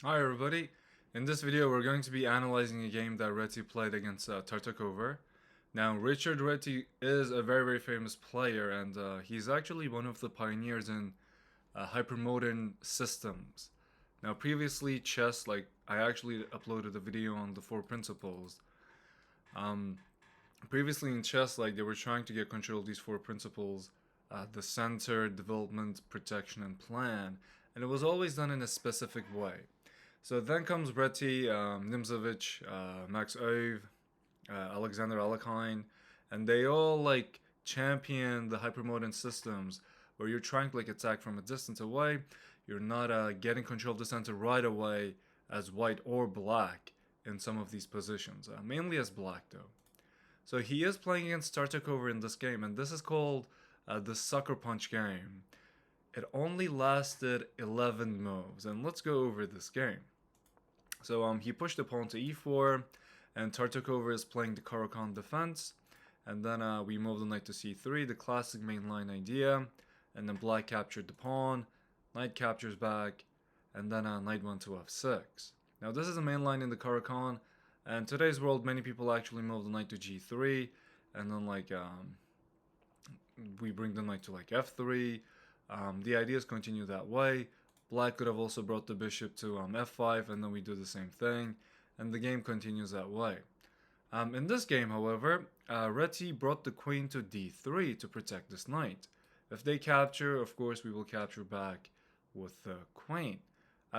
Hi everybody, in this video we're going to be analyzing a game that Reti played against Tartakower. Now Richard Reti is a very famous player and he's actually one of the pioneers in hypermodern systems. Now previously chess, like I actually uploaded a video on the four principles. Um, Previously in chess, like they were trying to get control of these four principles, the center, development, protection, and plan, and it was always done in a specific way. So then comes Reti, Nimzovich, Max Ove, Alexander Alekhine, and they all like champion the hypermodern systems where you're trying to like attack from a distance away. You're not getting control of the center right away as white or black in some of these positions, mainly as black though. So he is playing against Tartakover in this game, and this is called the Sucker Punch game. It only lasted 11 moves, and let's go over this game. So he pushed the pawn to e4, and Tartakover is playing the Caro-Kann defense, and then we moved the knight to c3, the classic mainline idea, and then black captured the pawn, knight captures back, and then knight went to f6. Now this is the main line in the Caro-Kann, and today's world many people actually move the knight to g3, and then like we bring the knight to like f3. The ideas continue that way. Black could have also brought the bishop to f5, and then we do the same thing, and the game continues that way. In this game, however, Reti brought the queen to d3 to protect this knight. If they capture, of course, we will capture back with the queen.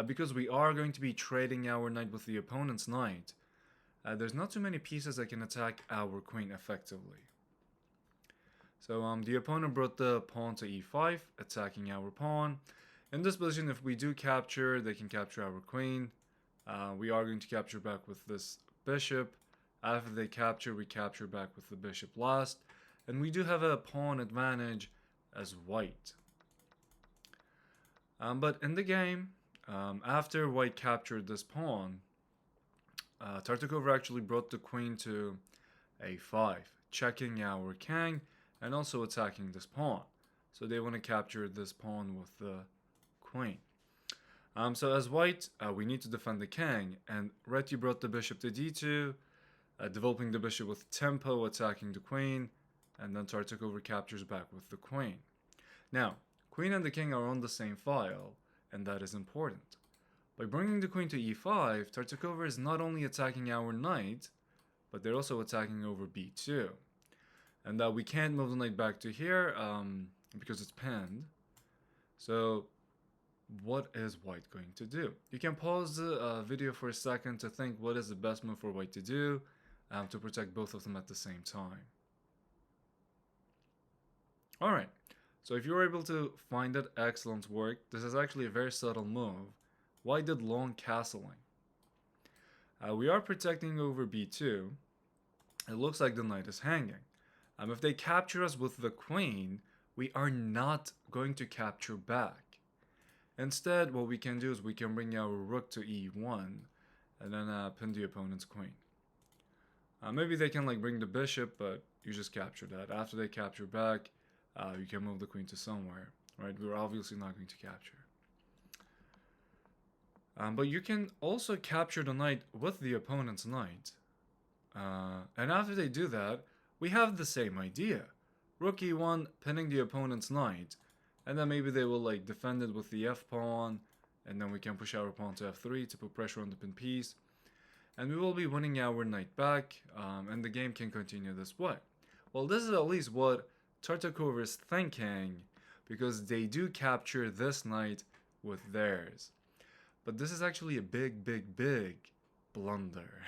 Because we are going to be trading our knight with the opponent's knight, there's not too many pieces that can attack our queen effectively. So the opponent brought the pawn to e5, attacking our pawn. In this position, if we do capture, they can capture our queen. We are going to capture back with this bishop. After they capture, we capture back with the bishop last. And we do have a pawn advantage as white. But in the game, after white captured this pawn, Tartakover actually brought the queen to a5, checking our king and also attacking this pawn. So they want to capture this pawn with the queen. So as white, we need to defend the king, and Reti brought the bishop to d2, developing the bishop with tempo, attacking the queen, and then Tartakover captures back with the queen. Now, queen and the king are on the same file, and that is important. By bringing the queen to e5, Tartakover is not only attacking our knight, but they're also attacking over b2. And that we can't move the knight back to here because it's pinned. So what is white going to do? You can pause the video for a second to think what is the best move for white to do to protect both of them at the same time. Alright, so if you were able to find it, excellent work. This is actually a very subtle move. White did long castling. We are protecting over b2. It looks like the knight is hanging. If they capture us with the queen, we are not going to capture back. Instead, what we can do is we can bring our rook to e1 and then pin the opponent's queen. Maybe they can like bring the bishop, but you just capture that. After they capture back, you can move the queen to somewhere, right? We're obviously not going to capture. But you can also capture the knight with the opponent's knight. And after they do that, we have the same idea. Rook e1, pinning the opponent's knight, and then maybe they will like defend it with the f-pawn, and then we can push our pawn to f3 to put pressure on the pin piece, and we will be winning our knight back, and the game can continue this way. Well, this is at least what Tartakover is thinking, because they do capture this knight with theirs. But this is actually a big blunder.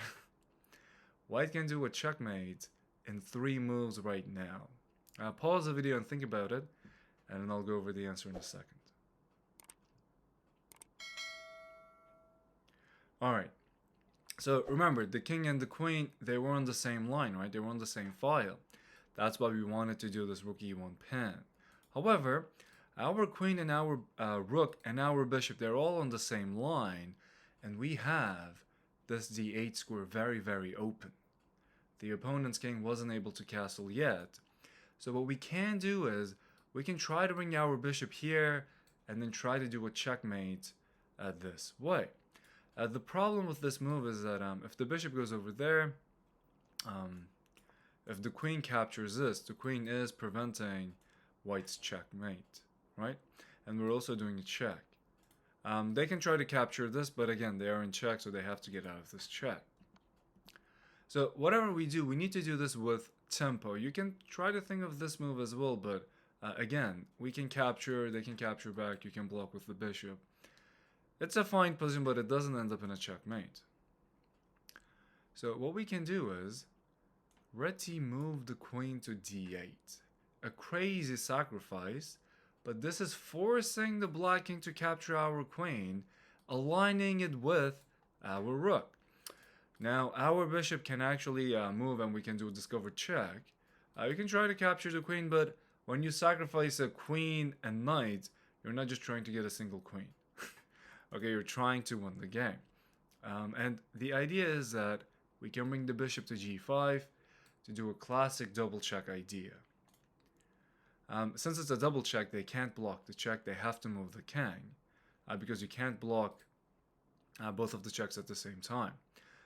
White can do a checkmate in 3 moves right now. Pause the video and think about it, and then I'll go over the answer in a second. Alright, so remember, the king and the queen, they were on the same line, right? They were on the same file. That's why we wanted to do this rook e1 pin. However, our queen and our rook and our bishop, they're all on the same line, and we have this d8 square very open. The opponent's king wasn't able to castle yet. So what we can do is, we can try to bring our bishop here, and then try to do a checkmate this way. The problem with this move is that if the bishop goes over there, if the queen captures this, the queen is preventing white's checkmate, right? And we're also doing a check. They can try to capture this, but again, they are in check, so they have to get out of this check. So whatever we do, we need to do this with tempo. You can try to think of this move as well, but again, we can capture, they can capture back, you can block with the bishop. It's a fine position, but it doesn't end up in a checkmate. So what we can do is, Reti moved the queen to d8. A crazy sacrifice, but this is forcing the black king to capture our queen, aligning it with our rook. Now, our bishop can actually move and we can do a discovered check. You can try to capture the queen, but when you sacrifice a queen and knight, you're not just trying to get a single queen. Okay, you're trying to win the game. And the idea is that we can bring the bishop to g5 to do a classic double check idea. Since it's a double check, they can't block the check, they have to move the king, because you can't block both of the checks at the same time.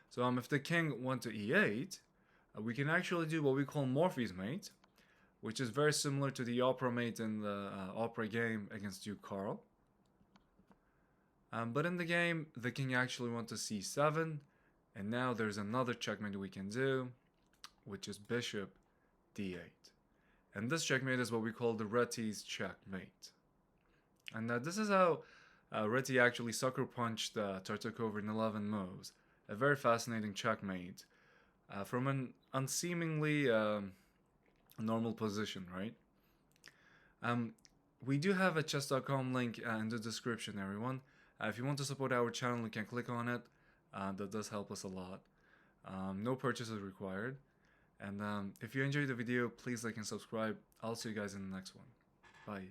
So if the king went to e8, we can actually do what we call Morphy's mate, which is very similar to the opera mate in the opera game against Duke Carl. But in the game, the king actually went to c7, and now there's another checkmate we can do, which is bishop d8. And this checkmate is what we call the Reti's checkmate. And this is how Reti actually sucker punched Tartakower in 11 moves. A very fascinating checkmate from an unseemingly normal position, right? We do have a chess.com link in the description, everyone. If you want to support our channel, you can click on it. That does help us a lot. No purchase is required. And if you enjoyed the video, please like and subscribe. I'll see you guys in the next one. Bye.